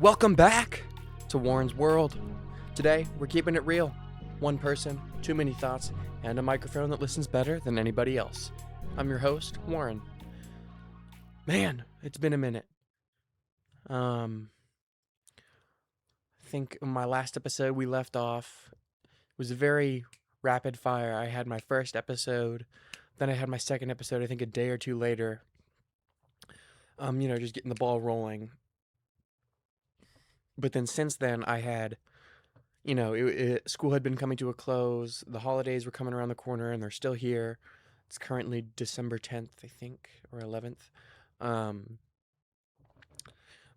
Welcome back to Warren's World. Today, we're keeping it real. One person, too many thoughts, and a microphone that listens better than anybody else. I'm your host, Warren. Man, it's been a minute. I think in my last episode we left off was very rapid fire. I had my first episode, then I had my second episode, I think a day or two later. Just getting the ball rolling. But then since then, I had school had been coming to a close. The holidays were coming around the corner, and they're still here. It's currently December 10th, I think, or 11th.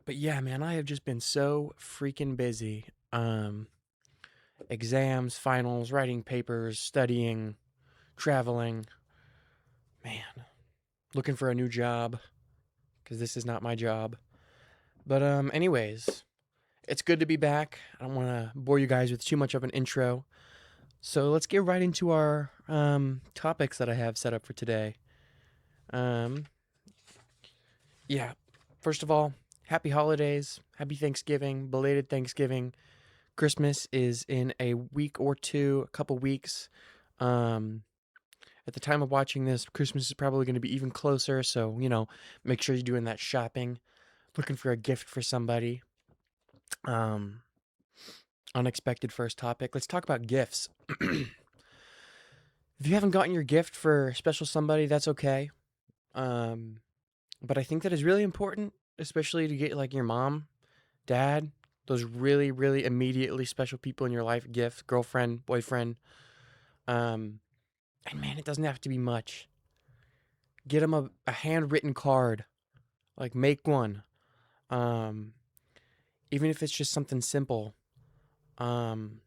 But yeah, man, I have just been so freaking busy. Exams, finals, writing papers, studying, traveling. Man, looking for a new job, because this is not my job. But anyways, it's good to be back. I don't want to bore you guys with too much of an intro. So let's get right into our topics that I have set up for today. Yeah, first of all, happy holidays, happy Thanksgiving, belated Thanksgiving. Christmas is in a week or two, a couple weeks. At the time of watching this, Christmas is probably going to be even closer. So, make sure you're doing that shopping, looking for a gift for somebody. Unexpected first topic. Let's talk about gifts. If you haven't gotten your gift for a special somebody, that's okay. But I think that is really important, especially to get like your mom, dad, those really, really immediately special people in your life, a gift, girlfriend, boyfriend. And man, it doesn't have to be much. Get them a handwritten card, like make one. Even if it's just something simple. Hold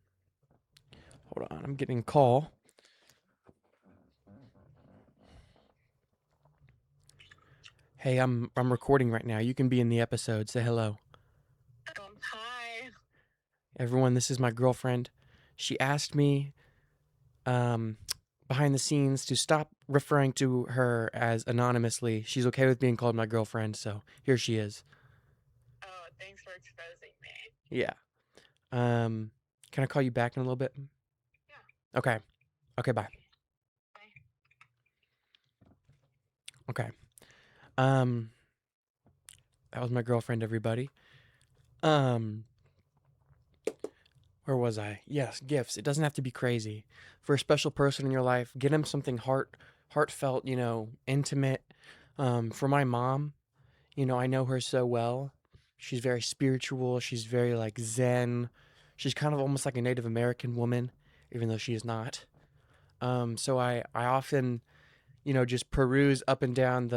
on, I'm getting a call. Hey, I'm recording right now. You can be in the episode. Say hello. Hi. Everyone, this is my girlfriend. She asked me behind the scenes to stop referring to her as anonymously. She's okay with being called my girlfriend, so here she is. Oh, thanks for exposing me. Yeah. Can I call you back in a little bit? Yeah. Okay. Okay, bye. Bye. Okay. Um that was my girlfriend, everybody. Um where was I? Yes, gifts. It doesn't have to be crazy. For a special person in your life, get them something heartfelt, intimate. For my mom, I know her so well. She's very spiritual. She's very like Zen. She's kind of almost like a Native American woman, even though she is not. So I often, just peruse up and down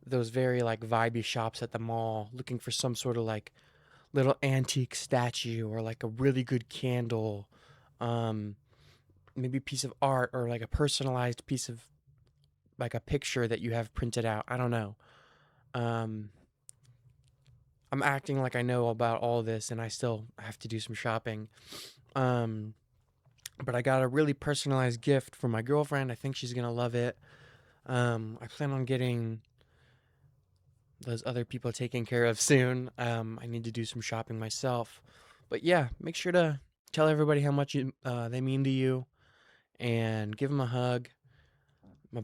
those very like vibey shops at the mall, looking for some sort of like little antique statue or like a really good candle, um, maybe a piece of art or like a personalized piece of like a picture that you have printed out. I don't know. Um, I'm acting like I know about all this and I still have to do some shopping. Um, but I got a really personalized gift for my girlfriend. I think she's gonna love it. I plan on getting those other people taken care of soon. I need to do some shopping myself. But yeah, make sure to tell everybody how much they mean to you and give them a hug. I'm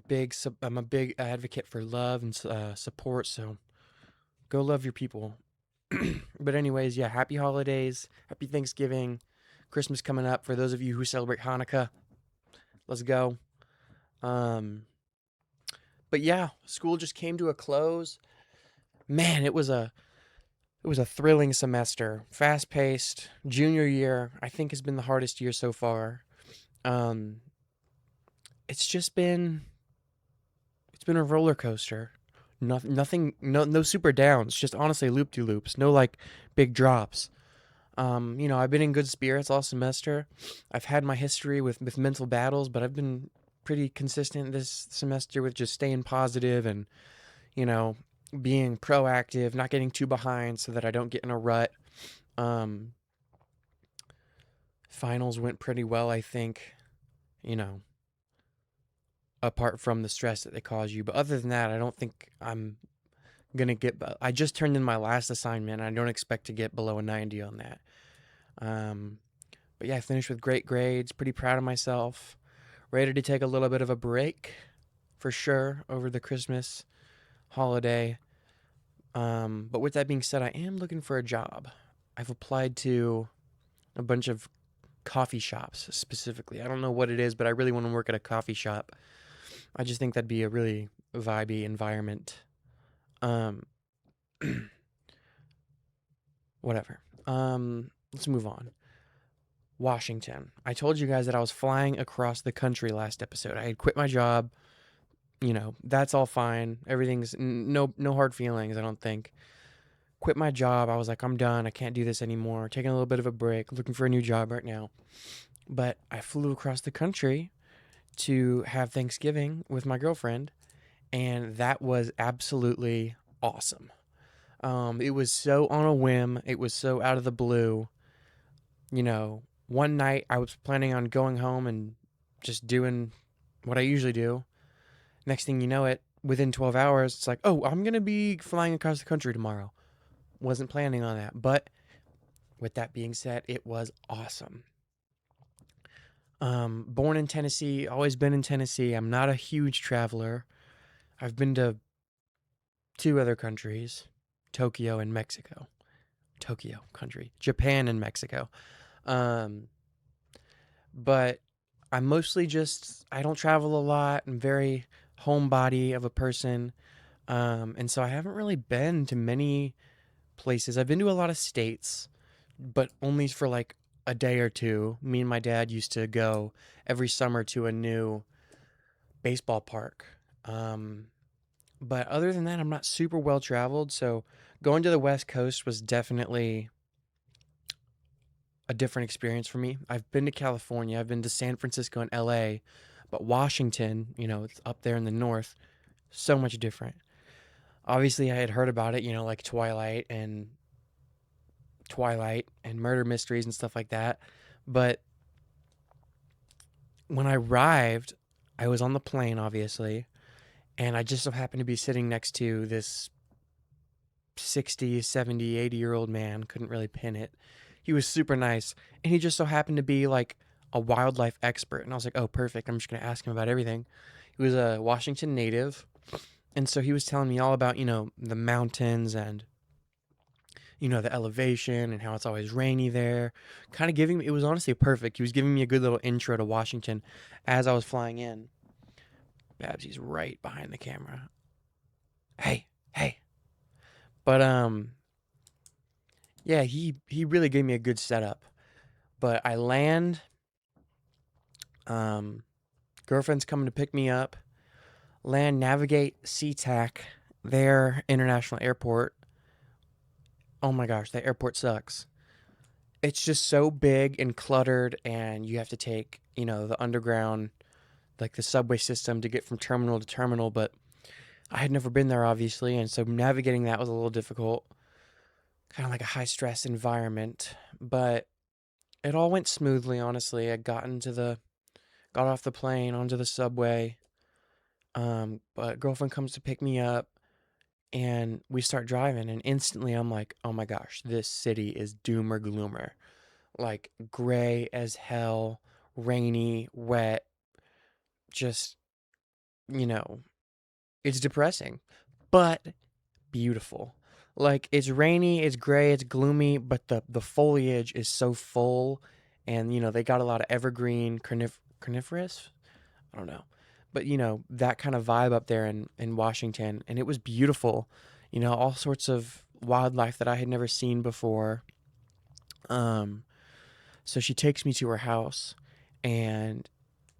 a big advocate for love and support, so go love your people. But anyways, yeah, happy holidays, happy Thanksgiving, Christmas coming up. For those of you who celebrate Hanukkah, let's go. Um, but yeah, school just came to a close. Man, it was a thrilling semester, fast paced. Junior year, I think, has been the hardest year so far. Um, it's just been a roller coaster. Nothing, no super downs. Just honestly loop de loops. No like big drops. I've been in good spirits all semester. I've had my history with mental battles, but I've been pretty consistent this semester with just staying positive and you know being proactive, not getting too behind so that I don't get in a rut. Um, Finals went pretty well, I think. You know, apart from the stress that they cause you, but other than that, I don't think I'm gonna get. I just turned in my last assignment. I don't expect to get below a 90 on that. Um, but yeah, I finished with great grades. Pretty proud of myself. Ready to take a little bit of a break, for sure, over the Christmas holiday. But with that being said, I am looking for a job. I've applied to a bunch of coffee shops specifically. I don't know what it is, but I really want to work at a coffee shop. I just think that'd be a really vibey environment. Um, whatever. Let's move on. Washington. I told you guys that I was flying across the country last episode. I had quit my job. That's all fine. Everything's no hard feelings, I don't think. Quit my job. I was like, I'm done. I can't do this anymore. Taking a little bit of a break, looking for a new job right now. But I flew across the country to have Thanksgiving with my girlfriend, and that was absolutely awesome. It was so on a whim. It was so out of the blue. One night I was planning on going home and just doing what I usually do. Next thing you know, within 12 hours, it's like, oh, I'm gonna be flying across the country tomorrow. Wasn't planning on that, but with that being said, it was awesome. Born in Tennessee, always been in Tennessee. I'm not a huge traveler. I've been to two other countries, Tokyo and Mexico. Tokyo country, Japan and Mexico. Um, but I'm mostly I don't travel a lot. I'm very homebody of a person. And so I haven't really been to many places. I've been to a lot of states, but only for like a day or two. Me and my dad used to go every summer to a new baseball park. Um, but other than that, I'm not super well traveled. So going to the West Coast was definitely a different experience for me. I've been to California, I've been to San Francisco and LA, but Washington, it's up there in the north, so much different. Obviously, I had heard about it, like Twilight and murder mysteries and stuff like that. But when I arrived, I was on the plane, obviously, and I just so happened to be sitting next to this 60, 70, 80-year-old man. Couldn't really pin it. He was super nice, and he just so happened to be like a wildlife expert. And I was like, oh, perfect. I'm just going to ask him about everything. He was a Washington native, and so he was telling me all about, the mountains and the elevation and how it's always rainy there. Kind of giving me, it was honestly perfect. He was giving me a good little intro to Washington as I was flying in. Babsy's right behind the camera. Hey, hey. But yeah, he really gave me a good setup. But I land, um, girlfriend's coming to pick me up. Land, navigate SeaTac, their international airport. Oh my gosh, that airport sucks. It's just so big and cluttered, and you have to take, the underground, like the subway system to get from terminal to terminal. But I had never been there, obviously, and so navigating that was a little difficult. Kind of like a high stress environment, but it all went smoothly. Honestly, got off the plane onto the subway. But girlfriend comes to pick me up, and we start driving, and instantly I'm like, oh my gosh, this city is doomer gloomer, like gray as hell, rainy, wet, just you know, it's depressing, but beautiful. Like it's rainy, it's gray, it's gloomy, but the foliage is so full, and they got a lot of evergreen coniferous. I don't know, but that kind of vibe up there in Washington, and it was beautiful. All sorts of wildlife that I had never seen before. Um, so she takes me to her house, and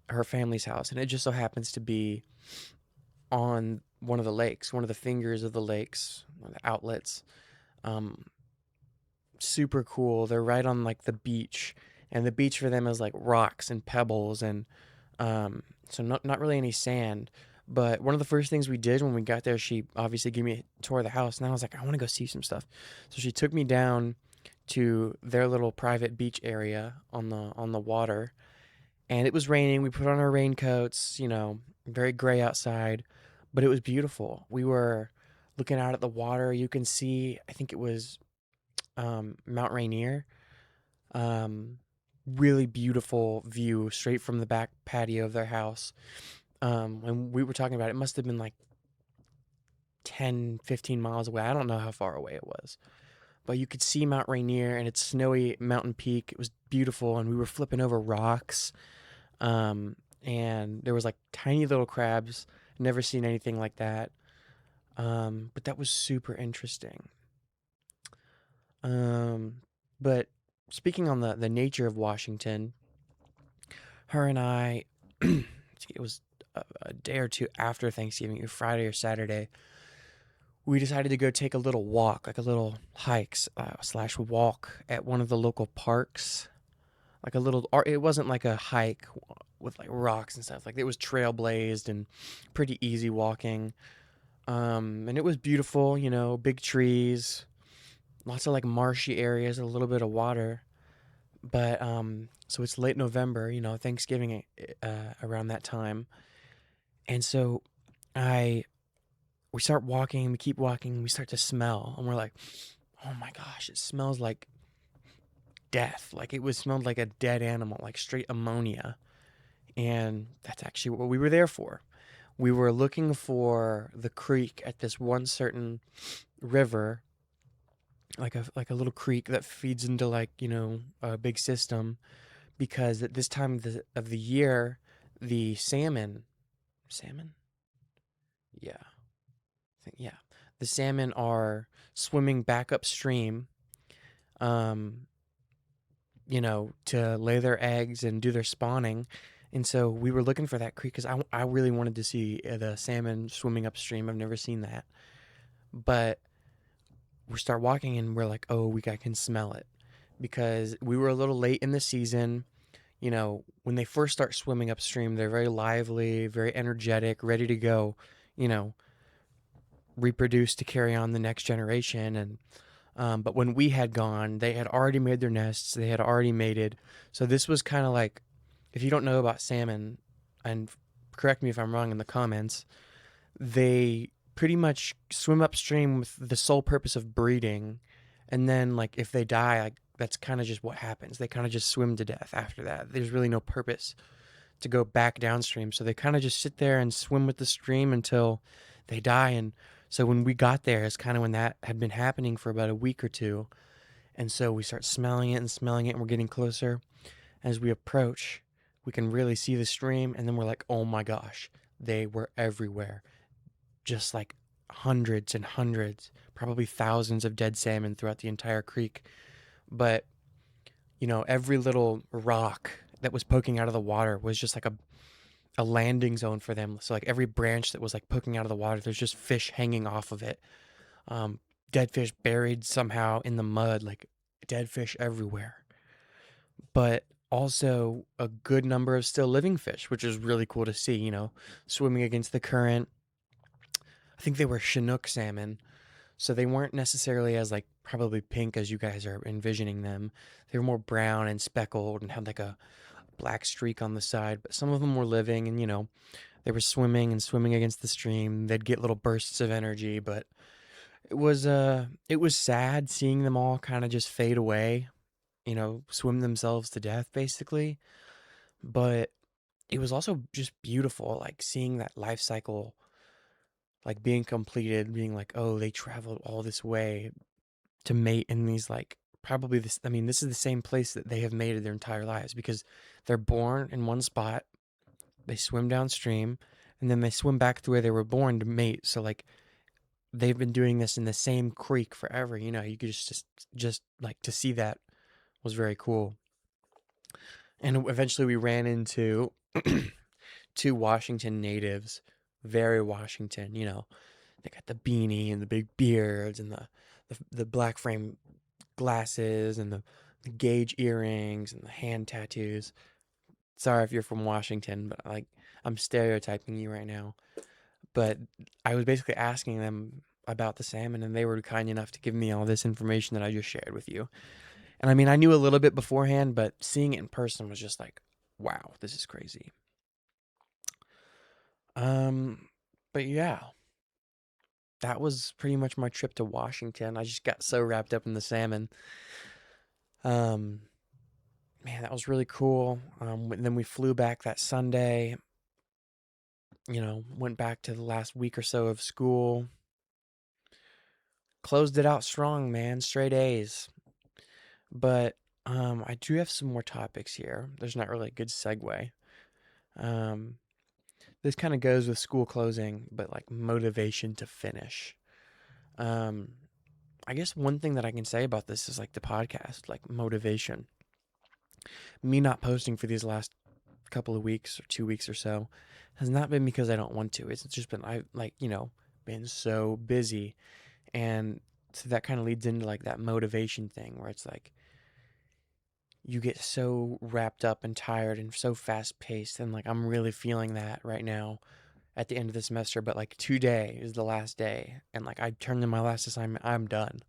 her family's house, and it just so happens to be on one of the lakes, one of the fingers of the lakes, one of the outlets. Um, Super cool. They're right on like the beach, and the beach for them is like rocks and pebbles, and so not really any sand. But one of the first things we did when we got there, she obviously gave me a tour of the house, and I was like, I want to go see some stuff. So she took me down to their little private beach area on the water, and it was raining. We put on our raincoats, very gray outside, but it was beautiful. We were looking out at the water. You can see, I think it was Mount Rainier. Um, Really beautiful view straight from the back patio of their house. When we were talking about it, it must have been like 10, 15 miles away. I don't know how far away it was. But you could see Mount Rainier and its snowy mountain peak. It was beautiful, and we were flipping over rocks. And there was like tiny little crabs. Never seen anything like that. But that was super interesting. Um, but speaking on the nature of Washington, her and I, it was a day or two after Thanksgiving, either Friday or Saturday, we decided to go take a little walk, like a little hikes slash walk at one of the local parks. Like a little, or it wasn't like a hike with like rocks and stuff. Like it was trail blazed and pretty easy walking. And it was beautiful, you know, big trees, lots of like marshy areas, a little bit of water. But so it's late November, you know, Thanksgiving around that time, and so I we start walking, we keep walking, we start to smell, and we're like, oh my gosh, it smells like death. Like it was smelled like a dead animal, like straight ammonia. And that's actually what we were there for. We were looking for the creek at this one certain river, like a little creek that feeds into like, you know, a big system, because at this time of the year, the salmon, yeah, I think yeah, the salmon are swimming back upstream, um, you know, to lay their eggs and do their spawning. And so we were looking for that creek because I really wanted to see the salmon swimming upstream. I've never seen that. But we start walking and we're like, oh, I can smell it because we were a little late in the season. You know, when they first start swimming upstream, they're very lively, very energetic, ready to go, you know, reproduce to carry on the next generation. And but when we had gone, they had already made their nests, they had already mated. So this was kind of like, if you don't know about salmon, and correct me if I'm wrong in the comments, they pretty much swim upstream with the sole purpose of breeding, and then like if they die, like that's kind of just what happens. They kind of just swim to death after that. There's really no purpose to go back downstream, so they kind of just sit there and swim with the stream until they die. And so when we got there, it's kind of when that had been happening for about a week or two, and so we start smelling it, and we're getting closer. As we approach, we can really see the stream, and then we're like, oh my gosh, they were everywhere. Just like hundreds and hundreds, probably thousands of dead salmon throughout the entire creek. But, you know, every little rock that was poking out of the water was just like a landing zone for them. So, like, every branch that was like poking out of the water, there's just fish hanging off of it. Um, Dead fish buried somehow in the mud, like dead fish everywhere. But also a good number of still living fish, which is really cool to see, you know, swimming against the current. I think they were Chinook salmon, so they weren't necessarily as like probably pink as you guys are envisioning them. They were more brown and speckled and had like a black streak on the side, but some of them were living and, you know, they were swimming and swimming against the stream. They'd get little bursts of energy, but it was sad seeing them all kind of just fade away, you know, swim themselves to death basically. But it was also just beautiful, like seeing that life cycle like being completed, being like, oh, they traveled all this way to mate in these like probably this. I mean, this is the same place that they have mated their entire lives because they're born in one spot, they swim downstream, and then they swim back to where they were born to mate. So like they've been doing this in the same creek forever. You know, you could just like to see that was very cool. And eventually we ran into two Washington natives, very Washington, you know. They got the beanie and the big beards and the black frame glasses and the gauge earrings and the hand tattoos. Sorry if you're from Washington, but like I'm stereotyping you right now. But I was basically asking them about the salmon, and they were kind enough to give me all this information that I just shared with you. And I mean, I knew a little bit beforehand, but seeing it in person was just like, wow, this is crazy. Um, but yeah, that was pretty much my trip to Washington. I just got so wrapped up in the salmon. Um, Man, that was really cool. And then we flew back that Sunday. Went back to the last week or so of school. Closed it out strong, man. Straight A's. But I do have some more topics here. There's not really a good segue. Um, this kind of goes with school closing, but like motivation to finish. Um, I guess one thing that I can say about this is like the podcast, like motivation. Me not posting for these last couple of weeks or 2 weeks or so has not been because I don't want to. It's just been I like been so busy, and so that kind of leads into like that motivation thing where it's like you get so wrapped up and tired and so fast paced, and like I'm really feeling that right now at the end of the semester. But like today is the last day, and like I turned in my last assignment. I'm done.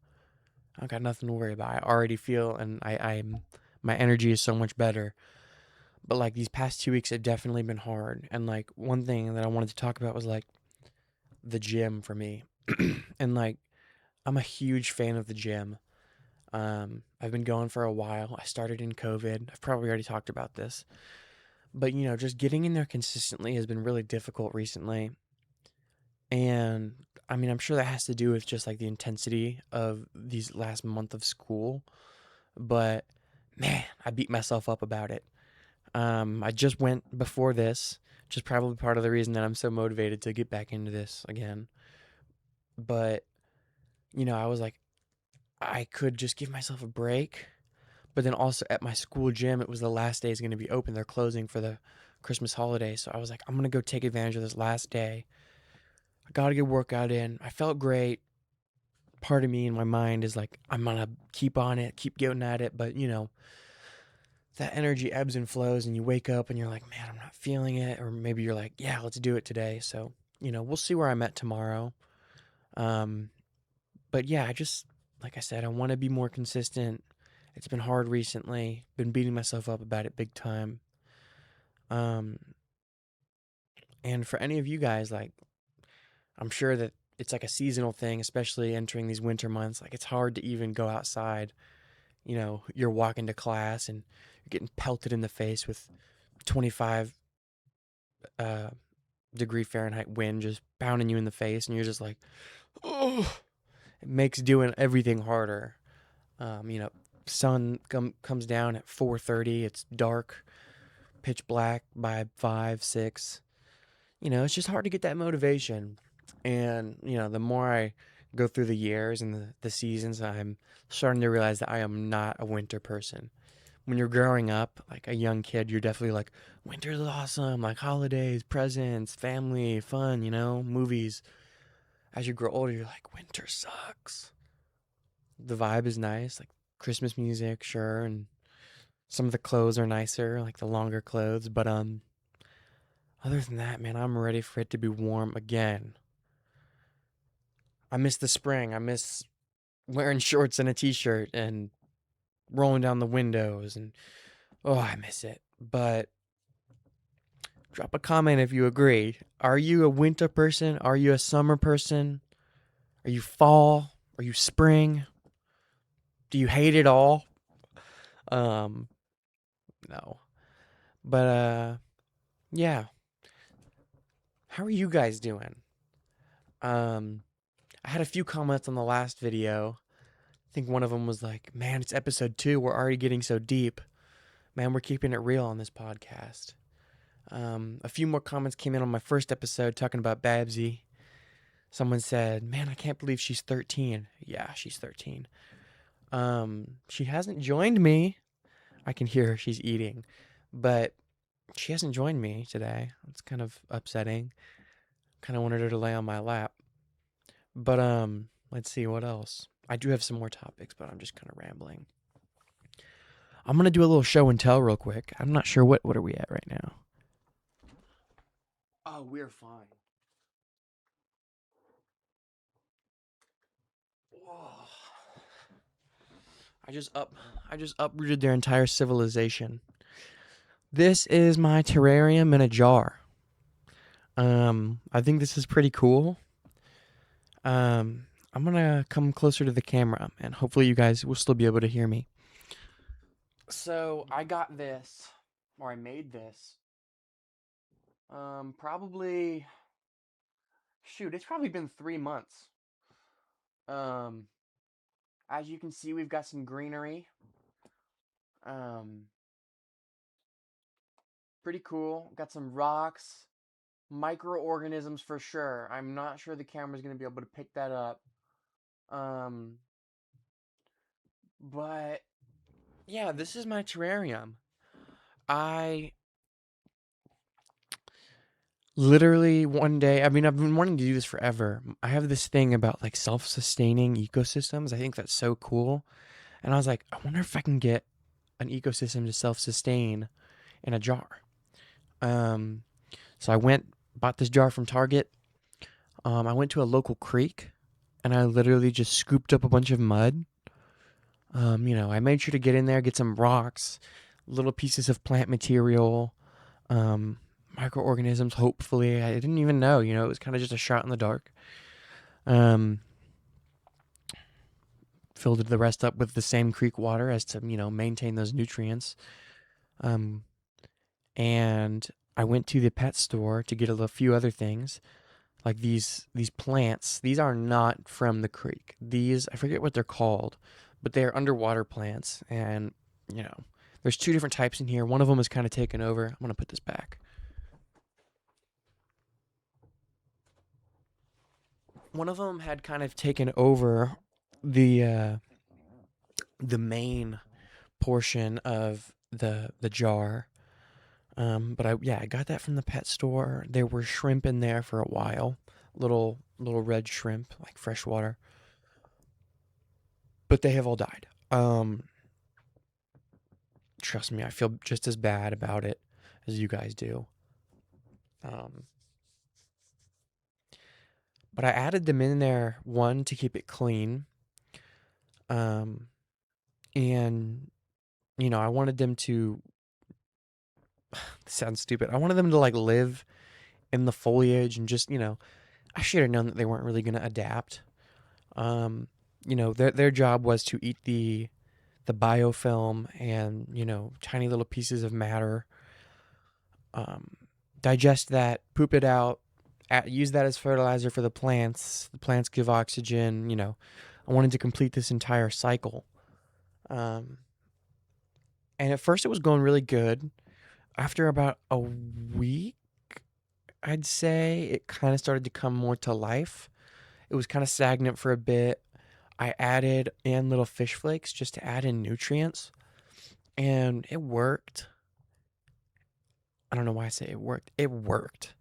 I got nothing to worry about. I already feel, and I'm my energy is so much better. But like these past 2 weeks have definitely been hard. And like one thing that I wanted to talk about was like the gym for me. And like I'm a huge fan of the gym. I've been going for a while. I started in COVID. I've probably already talked about this. But just getting in there consistently has been really difficult recently. And I mean, I'm sure that has to do with just like the intensity of these last month of school. But man, I beat myself up about it. I just went before this, which is probably part of the reason that I'm so motivated to get back into this again. But, I was like, I could just give myself a break. But then also at my school gym, it was the last day is going to be open. They're closing for the Christmas holiday. So I was like, I'm going to go take advantage of this last day. I got to get a workout in. I felt great. Part of me in my mind is like, I'm going to keep on it, keep getting at it. But, that energy ebbs and flows, and you wake up and you're like, man, I'm not feeling it. Or maybe you're like, yeah, let's do it today. So, we'll see where I'm at tomorrow. Um, but yeah, like I said, I want to be more consistent. It's been hard recently, been beating myself up about it big time. Um, and for any of you guys, like, I'm sure that it's like a seasonal thing, especially entering these winter months. Like, it's hard to even go outside. You're walking to class and you're getting pelted in the face with 25 uh, degree Fahrenheit wind just pounding you in the face, and you're just like, oh, it makes doing everything harder. Um, you know, comes down at 4:30. It's dark, pitch black by 5, 6. It's just hard to get that motivation. And the more I go through the years and the seasons, I'm starting to realize that I am not a winter person. When you're growing up, like a young kid, you're definitely like, winter's awesome, like holidays, presents, family, fun, movies. As you grow older, you're like, winter sucks. The vibe is nice, like Christmas music, sure, and some of the clothes are nicer, like the longer clothes, but other than that, man, I'm ready for it to be warm again. I miss the spring. I miss wearing shorts and a t-shirt and rolling down the windows, and oh, I miss it. But drop a comment if you agree. Are you a winter person? Are you a summer person? Are you fall? Are you spring? Do you hate it all? Um, no. But yeah. How are you guys doing? Um, I had a few comments on the last video. I think one of them was like, "Man, it's episode 2. We're already getting so deep. Man, we're keeping it real on this podcast." A few more comments came in on my first episode talking about Babsy. Someone said, "Man, I can't believe she's 13." Yeah, she's 13. She hasn't joined me. I can hear her. She's eating, but she hasn't joined me today. It's kind of upsetting. Kind of wanted her to lay on my lap. But let's see what else. I do have some more topics, but I'm just kind of rambling. I'm gonna do a little show and tell real quick. I'm not sure what are we at right now. Oh, we're fine. Whoa. I just up I just uprooted their entire civilization. This is my terrarium in a jar. I think this is pretty cool. I'm gonna come closer to the camera, and hopefully you guys will still be able to hear me. So I got this, or I made this. Probably shoot, it's probably been 3 months. Um, as you can see, we've got some greenery. Um, Pretty cool. Got some rocks, microorganisms for sure. I'm not sure the camera's gonna be able to pick that up. Um, but yeah, this is my terrarium. I literally one day, I mean, I've been wanting to do this forever. I have this thing about like self sustaining ecosystems. I think that's so cool. And I was like, I wonder if I can get an ecosystem to self sustain in a jar. Um, so I went, bought this jar from Target. I went to a local creek and I literally just scooped up a bunch of mud. I made sure to get in there, get some rocks, little pieces of plant material, um, microorganisms. Hopefully, I didn't even know. It was kind of just a shot in the dark. Um, Filled the rest up with the same creek water as to maintain those nutrients. Um, and I went to the pet store to get a few other things like these plants. These are not from the creek. These I forget what they're called, but they are underwater plants. And you know, there's two different types in here. One of them is kind of taken over. I'm gonna put this back. One of them had kind of taken over the uh, the main portion of the jar. But I got that from the pet store. There were shrimp in there for a while, little red shrimp, like freshwater, but they have all died. Trust me, I feel just as bad about it as you guys do. Um, but I added them in there one to keep it clean, um, and I wanted them to. This sounds stupid. I wanted them to like live in the foliage and just I should have known that they weren't really gonna adapt. Their job was to eat the biofilm and tiny little pieces of matter, um, digest that, poop it out, use that as fertilizer for the plants. The plants give oxygen. I wanted to complete this entire cycle. Um, and at first, it was going really good. After about a week, I'd say it kind of started to come more to life. It was kind of stagnant for a bit. I added in little fish flakes just to add in nutrients, and it worked. I don't know why I say it worked. It worked.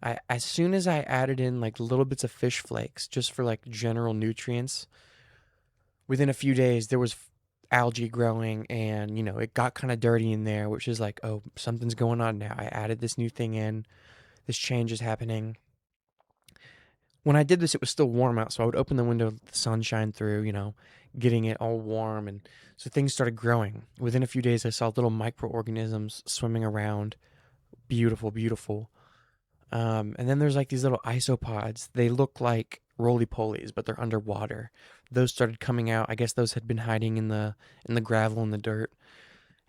As soon as I added in like little bits of fish flakes just for like general nutrients, within a few days there was algae growing, and it got kind of dirty in there, which is like, oh, something's going on now. I added this new thing in. This change is happening. When I did this, it was still warm out, so I would open the window, let the sun shine through, getting it all warm, and so things started growing. Within a few days, I saw little microorganisms swimming around. Beautiful, beautiful. And then there's like these little isopods. They look like roly polies, but they're underwater. Those started coming out. I guess those had been hiding in the gravel and the dirt.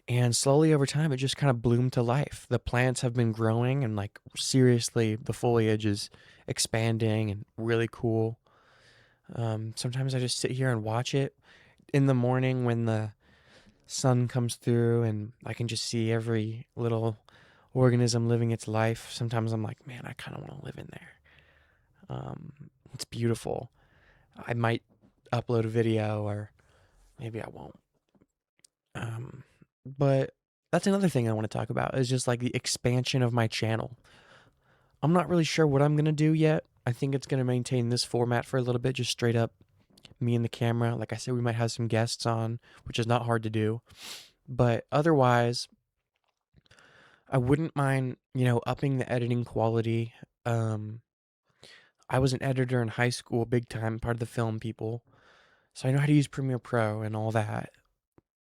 And slowly over time, it just kind of bloomed to life. The plants have been growing, and like seriously, the foliage is expanding and really cool. Sometimes I just sit here and watch it in the morning when the sun comes through, and I can just see every little organism living its life. Sometimes I'm like, man, I kind of want to live in there. It's beautiful. I might upload a video, or maybe I won't. But that's another thing I want to talk about is just like the expansion of my channel. I'm not really sure what I'm gonna do yet. I think it's gonna maintain this format for a little bit, just straight up me and the camera. Like I said, we might have some guests on, which is not hard to do. But otherwise, I wouldn't mind, upping the editing quality. Um, I was an editor in high school, big time, part of the film people. So I know how to use Premiere Pro and all that,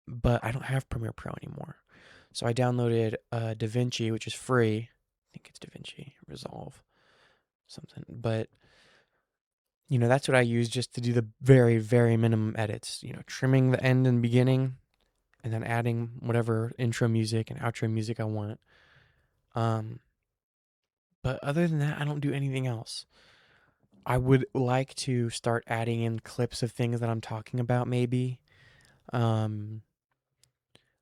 but I don't have Premiere Pro anymore. So I downloaded DaVinci, which is free. I think it's DaVinci Resolve something. But That's what I use just to do the very, very minimum edits. Trimming the end and beginning, and then adding whatever intro music and outro music I want. Um, but other than that, I don't do anything else. I would like to start adding in clips of things that I'm talking about, maybe. Um,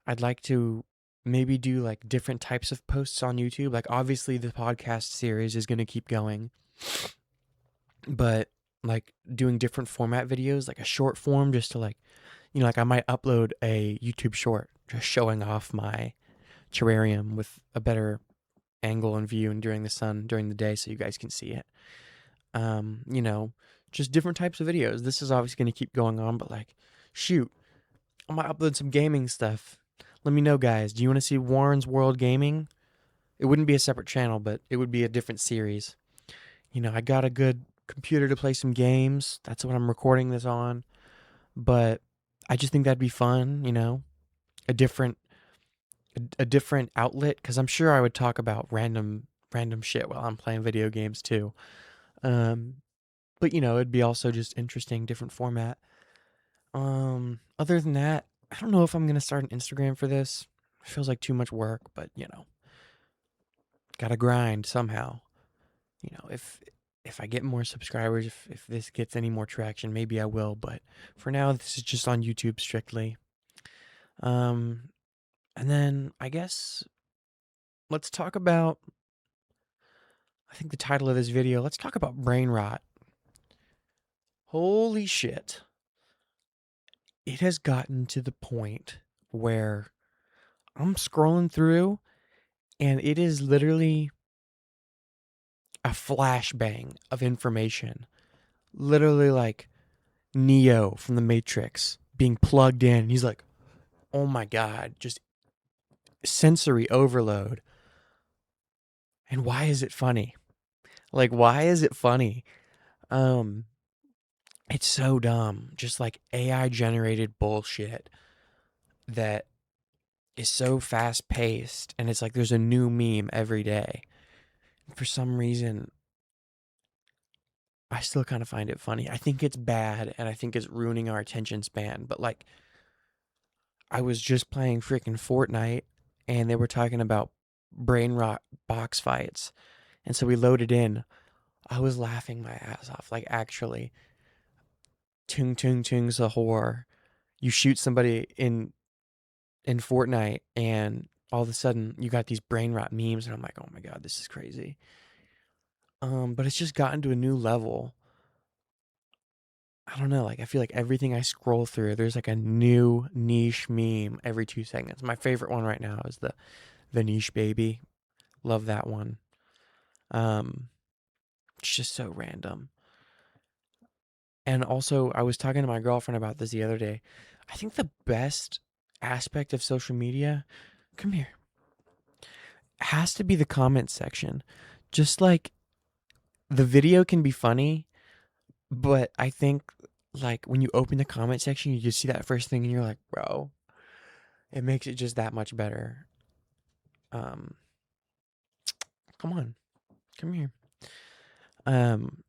I'd like to maybe do like different types of posts on YouTube. Like, obviously, the podcast series is going to keep going, but like doing different format videos, like a short form, just to like I might upload a YouTube short just showing off my terrarium with a better angle and view and during the sun during the day so you guys can see it. Um, you know, just different types of videos. This is obviously going to keep going on, but like, shoot, I might upload some gaming stuff. Let me know, guys. Do you want to see Warren's World Gaming? It wouldn't be a separate channel, but it would be a different series. I got a good computer to play some games. That's what I'm recording this on. But I just think that'd be fun, a different a different outlet because I'm sure I would talk about random shit while I'm playing video games too. Um, but it'd be also just interesting, different format. Other than that, I don't know if I'm gonna start an Instagram for this. It feels like too much work, but gotta grind somehow. If I get more subscribers, if this gets any more traction, maybe I will. But for now, this is just on YouTube strictly. Um, and then I guess let's talk about. I think the title of this video. Let's talk about brain rot. Holy shit! It has gotten to the point where I'm scrolling through, and it is literally a flashbang of information. Literally like Neo from the Matrix being plugged in. He's like, oh my God, just sensory overload. And why is it funny? Like, why is it funny? Um, it's so dumb. Just like AI generated bullshit that is so fast paced. And it's like there's a new meme every day. For some reason, I still kind of find it funny. I think it's bad and I think it's ruining our attention span. But like, I was just playing freaking Fortnite and they were talking about brain rot box fights. And so we loaded in. I was laughing my ass off. Like, actually, Tung Tung Tung's the whore. You shoot somebody in Fortnite and all of a sudden you got these brain rot memes and I'm like, oh my God, this is crazy. But it's just gotten to a new level. I don't know, like I feel like everything I scroll through, there's like a new niche meme every 2 seconds. My favorite one right now is the niche baby. Love that one. Um, it's just so random. And also, I was talking to my girlfriend about this the other day. I think the best aspect of social media, come here, has to be the comment section. Just like the video can be funny, but I think like when you open the comment section, you just see that first thing and you're like, bro, it makes it just that much better. Um, come on, come here.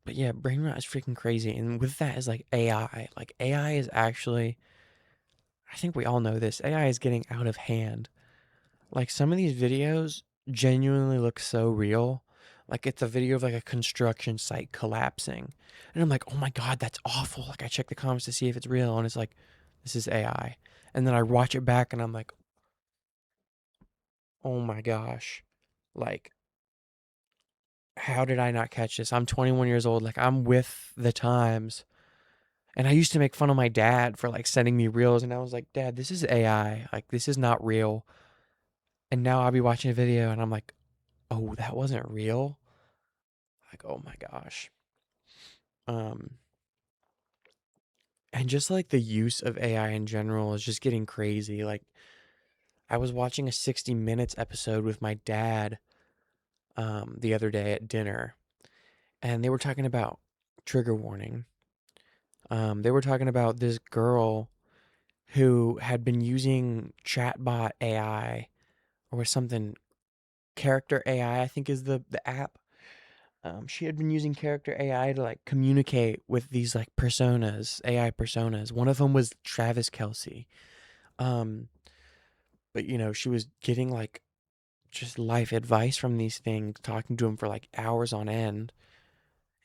But yeah, brain rot is freaking crazy. And with that is like AI. Like AI is actually, I think we all know this, AI is getting out of hand. Like some of these videos genuinely look so real. Like it's a video of like a construction site collapsing. And I'm like, oh my God, that's awful. Like I check the comments to see if it's real and it's like, this is AI. And then I watch it back and I'm like, oh my gosh. Like, how did I not catch this? I'm 21 years old. Like I'm with the times. And I used to make fun of my dad for like sending me reels and I was like, Dad, this is AI. Like this is not real. And now I'll be watching a video and I'm like, oh, that wasn't real. Like, oh my gosh. Um, and just like the use of AI in general is just getting crazy. Like, I was watching a 60 Minutes episode with my dad the other day at dinner, and they were talking about trigger warning. They were talking about this girl who had been using chatbot AI or something, character AI, I think is the app. She had been using character AI to like communicate with these like personas, AI personas. One of them was Travis Kelsey. Um, but she was getting like just life advice from these things, talking to him for like hours on end.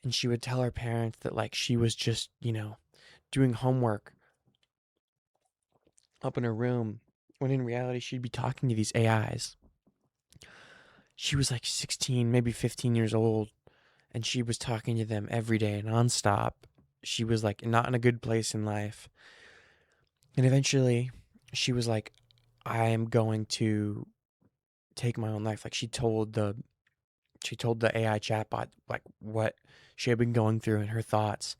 And she would tell her parents that like she was just, doing homework up in her room when in reality she'd be talking to these AIs. She was like 16, maybe 15 years old, and she was talking to them every day nonstop. She was like not in a good place in life. And eventually she was like, I am going to take my own life. Like she told the AI chatbot like what she had been going through and her thoughts.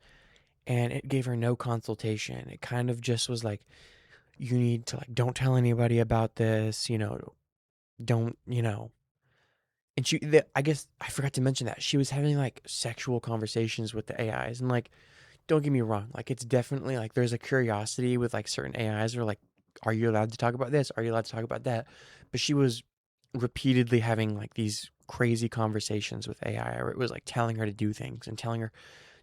And it gave her no consultation. It kind of just was like, you need to like don't tell anybody about this, don't, and I guess I forgot to mention that she was having like sexual conversations with the AIs, and like, don't get me wrong, like it's definitely like there's a curiosity with like certain AIs, or like, are you allowed to talk about this? Are you allowed to talk about that? But she was repeatedly having like these crazy conversations with AI, or it was like telling her to do things and telling her,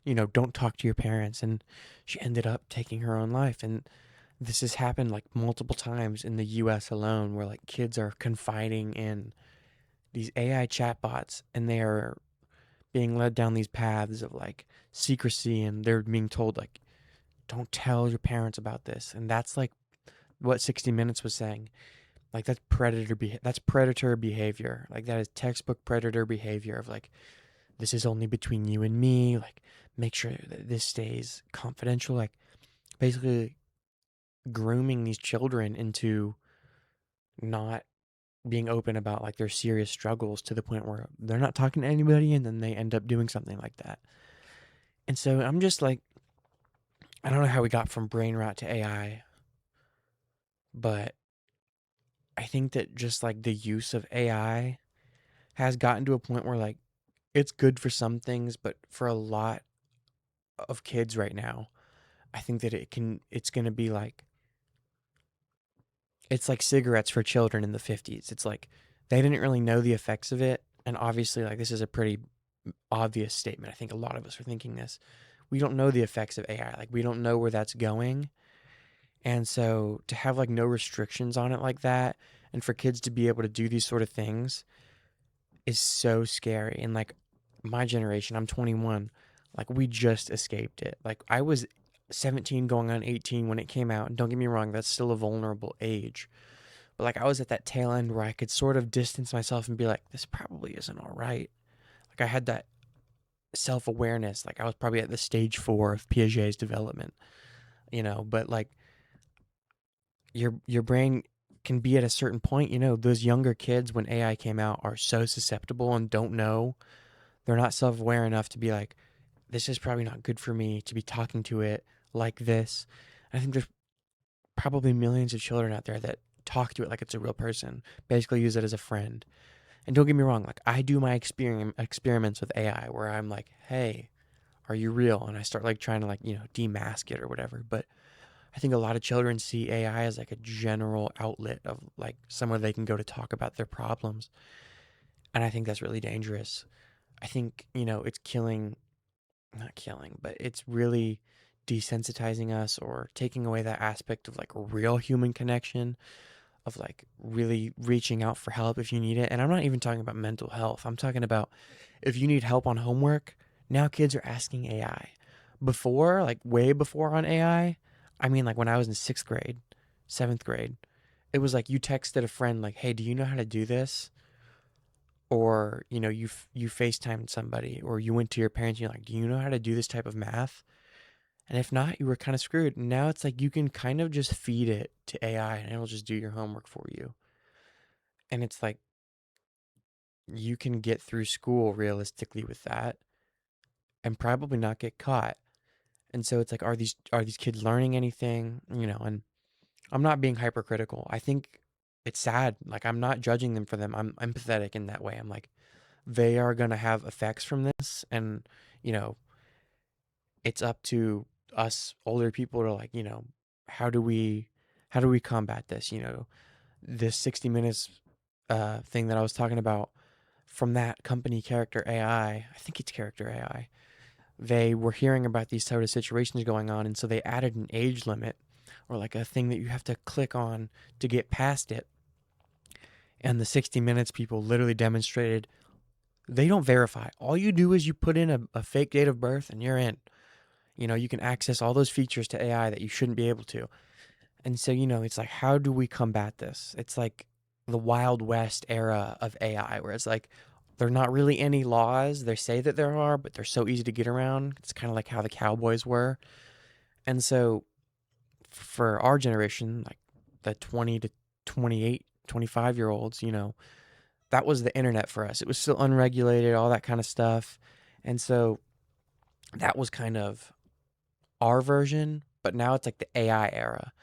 don't talk to your parents, and she ended up taking her own life. And this has happened like multiple times in the US alone, where like kids are confiding in these AI chatbots and they are being led down these paths of like secrecy, and they're being told like don't tell your parents about this. And that's like what 60 Minutes was saying. Like that's predator behavior. Like that is textbook predator behavior of like this is only between you and me. Like make sure that this stays confidential. Like basically grooming these children into not being open about like their serious struggles to the point where they're not talking to anybody and then they end up doing something like that. And so I'm just like, I don't know how we got from Brainrot to AI, but I think that just like the use of AI has gotten to a point where like it's good for some things, but for a lot of kids right now, I think that it's going to be like, it's like cigarettes for children in the 50s. It's like they didn't really know the effects of it. And obviously, like, this is a pretty obvious statement. I think a lot of us are thinking this. We don't know the effects of AI. Like, we don't know where that's going. And so to have like no restrictions on it like that, and for kids to be able to do these sort of things is so scary. And like my generation, I'm 21, like we just escaped it. Like I was 17 going on 18 when it came out. And don't get me wrong, that's still a vulnerable age. But like I was at that tail end where I could sort of distance myself and be like, this probably isn't all right. Like I had that self awareness. Like I was probably at the stage 4 of Piaget's development, but like your brain can be at a certain point, those younger kids when AI came out are so susceptible and don't know. They're not self aware enough to be like, this is probably not good for me to be talking to it like this. I think there's probably millions of children out there that talk to it like it's a real person, basically use it as a friend. And don't get me wrong, like I do my experiments with AI where I'm like, hey, are you real? And I start like trying to like, demask it or whatever. But I think a lot of children see AI as like a general outlet of like somewhere they can go to talk about their problems. And I think that's really dangerous. I think, it's killing, not killing, but it's really desensitizing us or taking away that aspect of like real human connection, of like really reaching out for help if you need it. And I'm not even talking about mental health. I'm talking about if you need help on homework, now kids are asking AI. Before, like way before on I mean, like when I was in 6th grade, 7th grade, it was like you texted a friend, like, hey, do you know how to do this? Or, you FaceTimed somebody, or you went to your parents and you're like, do you know how to do this type of math? And if not, you were kind of screwed. Now it's like you can kind of just feed it to AI and it'll just do your homework for you. And it's like you can get through school realistically with that and probably not get caught. And so it's like, are these kids learning anything? And I'm not being hypercritical. I think it's sad. Like I'm not judging them for them. I'm empathetic in that way. I'm like, they are gonna have effects from this, and you know, it's up to us older people to like, how do we how do we combat this? This 60 minutes thing that I was talking about, from that company Character AI think it's Character AI, they were hearing about these sort of situations going on, and so they added an age limit or like a thing that you have to click on to get past it. And the 60 Minutes people literally demonstrated they don't verify. All you do is you put in a fake date of birth and you're in. You can access all those features to AI that you shouldn't be able to. And so, it's like, how do we combat this? It's like the Wild West era of AI, where it's like, there are not really any laws. They say that there are, but they're so easy to get around. It's kind of like how the cowboys were. And so, for our generation, like the 20 to 28, 25 year olds, that was the internet for us. It was still unregulated, all that kind of stuff. And so, that was kind of our version, but now it's like the AI era.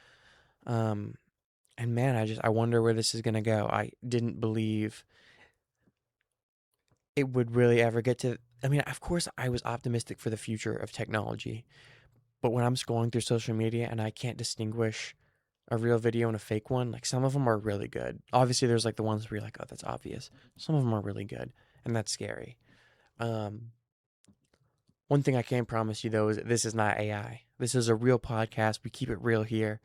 Um, and man, I wonder where this is gonna go. I didn't believe it would really ever get to. I mean, of course, I was optimistic for the future of technology, but when I'm scrolling through social media and I can't distinguish a real video and a fake one, like some of them are really good. Obviously, there's like the ones where you're like, oh, that's obvious. Some of them are really good, and that's scary. Um, One thing I can promise you though is that this is not AI. This is a real podcast. We keep it real here.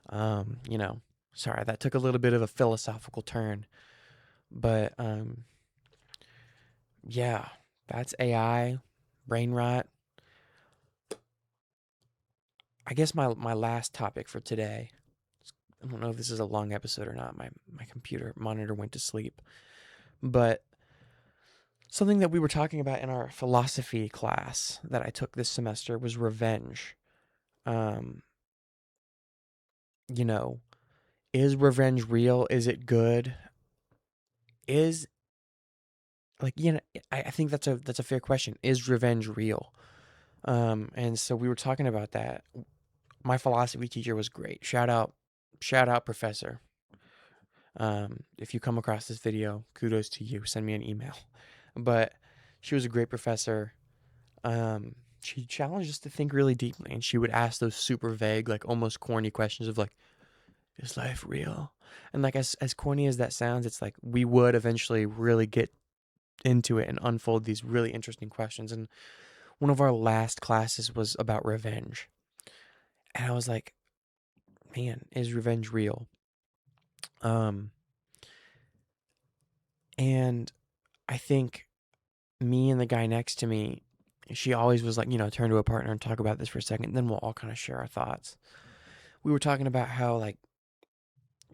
Um, you know, Sorry, that took a little bit of a philosophical turn, but yeah, that's AI, brain rot. I guess my last topic for today. I don't know if this is a long episode or not. My computer monitor went to sleep, but something that we were talking about in our philosophy class that I took this semester was revenge. Um, you know, is revenge real? Is it good? Is like I think that's a fair question. Is revenge real? And so we were talking about that. My philosophy teacher was great. Shout out, professor. If you come across this video, kudos to you. Send me an email. But she was a great professor. She challenged us to think really deeply, and she would ask those super vague, like almost corny questions of like, "Is life real?" And like as corny as that sounds, it's like we would eventually really get into it and unfold these really interesting questions. And one of our last classes was about revenge, and I was like, "Man, is revenge real?" Um, and I think me and the guy next to me, she always was like, turn to a partner and talk about this for a second. Then we'll all kind of share our thoughts. We were talking about how like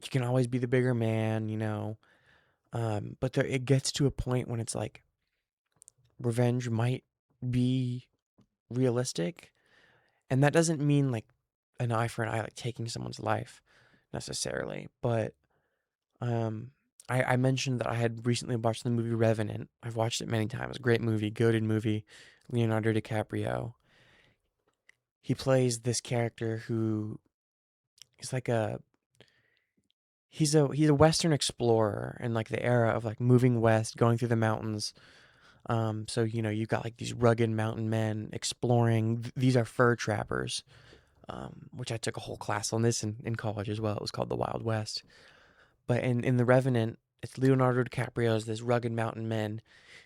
you can always be the bigger man, but it gets to a point when it's like revenge might be realistic, and that doesn't mean like an eye for an eye, like taking someone's life necessarily. But um, I mentioned that I had recently watched the movie Revenant. I've watched it many times. Great movie, goated movie. Leonardo DiCaprio. He plays this character who is like he's a Western explorer in like the era of like moving west, going through the mountains. So you've got like these rugged mountain men exploring. These are fur trappers, which I took a whole class on this in college as well. It was called the Wild West. But in the Revenant, it's Leonardo DiCaprio as this rugged mountain man.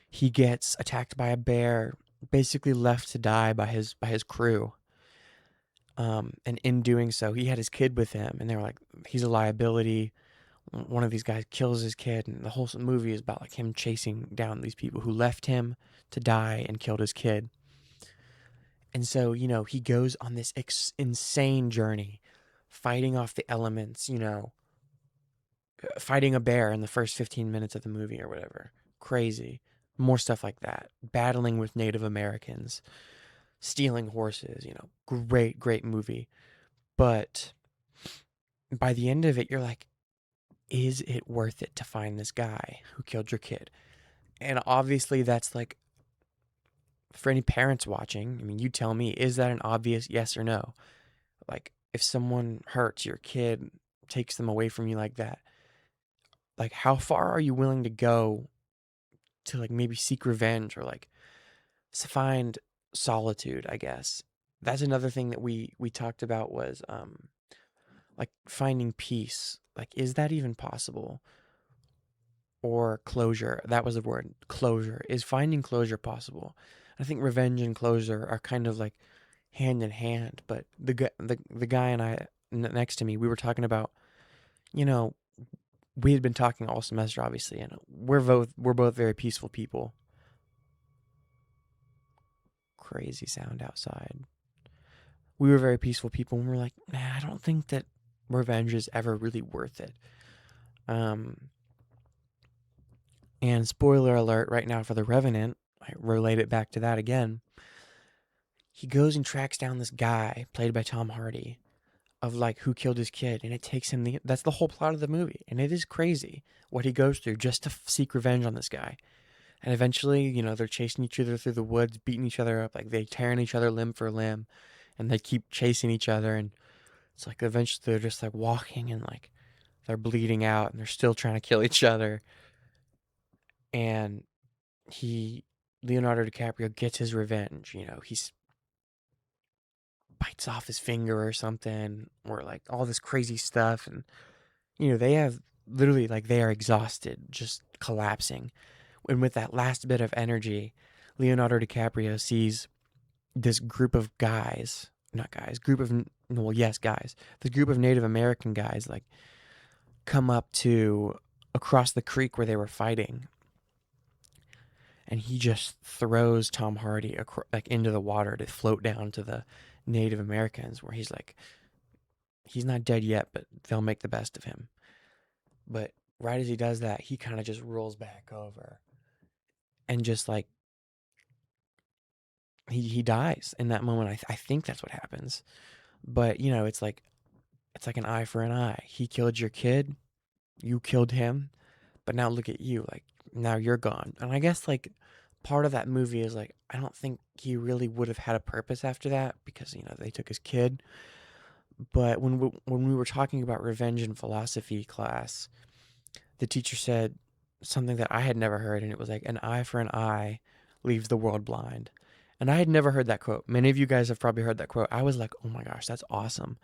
He gets attacked by a bear, basically left to die by his crew. And in doing so, he had his kid with him, and they were like, he's a liability. One of these guys kills his kid, and the whole movie is about like him chasing down these people who left him to die and killed his kid. And so, he goes on this insane journey, fighting off the elements, fighting a bear in the first 15 minutes of the movie or whatever. Crazy. More stuff like that. Battling with Native Americans, stealing horses, great, great movie. But by the end of it, you're like, is it worth it to find this guy who killed your kid? And obviously, that's like, for any parents watching, I mean, you tell me, is that an obvious yes or no? Like, if someone hurts your kid, takes them away from you like that, like, how far are you willing to go to, like, maybe seek revenge or, like, find solitude, I guess? That's another thing that we talked about was, like, finding peace. Like, is that even possible? or closure. That was the word. Closure. Is finding closure possible? I think revenge and closure are kind of like hand in hand. But the guy and I next to me, we were talking about, you know, we had been talking all semester, obviously, and we're both very peaceful people. Crazy sound outside. We were very peaceful people, and we were like, man, I don't think that revenge is ever really worth it. Um, and spoiler alert, right now for the Revenant, I relate it back to that again. He goes and tracks down this guy played by Tom Hardy of like who killed his kid, and it takes him that's the whole plot of the movie, and it is crazy what he goes through just to seek revenge on this guy. And eventually, they're chasing each other through the woods, beating each other up, like they tearing each other limb for limb, and they keep chasing each other, and it's like eventually they're just like walking and like they're bleeding out, and they're still trying to kill each other. And he, Leonardo DiCaprio, gets his revenge. He bites off his finger or something, or like all this crazy stuff, and they have literally like they are exhausted, just collapsing. And with that last bit of energy, Leonardo DiCaprio sees this group of guys, not guys, group of, well, yes, guys, this group of Native American guys, like, come up to across the creek where they were fighting. And he just throws Tom Hardy like into the water to float down to the Native Americans, where he's like, he's not dead yet, but they'll make the best of him. But right as he does that, he kind of just rolls back over and just like he dies in that moment. I think that's what happens. But it's like an eye for an eye. He killed your kid, you killed him, but now look at you. Like now you're gone. And I guess like part of that movie is like I don't think he really would have had a purpose after that, because they took his kid. But when we were talking about revenge in philosophy class, the teacher said something that I had never heard, and it was like an eye for an eye leaves the world blind. And I had never heard that quote. Many of you guys have probably heard that quote. I was like, oh my gosh, that's awesome.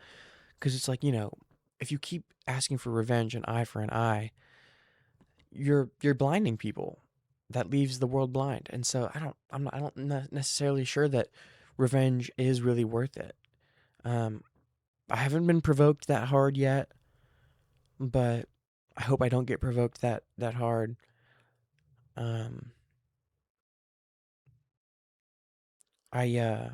Because it's like, if you keep asking for revenge, an eye for an eye, you're blinding people. That leaves the world blind. And so I don't necessarily sure that revenge is really worth it. Um, I haven't been provoked that hard yet, but I hope I don't get provoked that hard. Um, I yeah,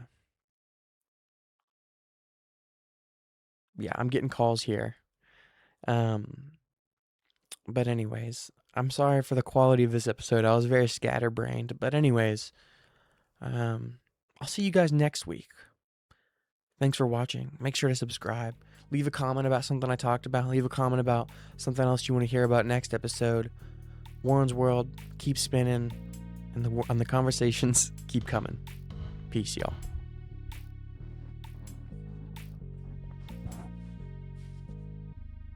I'm getting calls here. Um, but anyways, I'm sorry for the quality of this episode. I was very scatterbrained. But anyways, um, I'll see you guys next week. Thanks for watching. Make sure to subscribe. Leave a comment about something I talked about. Leave a comment about something else you want to hear about next episode. Warren's World, keep spinning, and the conversations keep coming. Peace, y'all.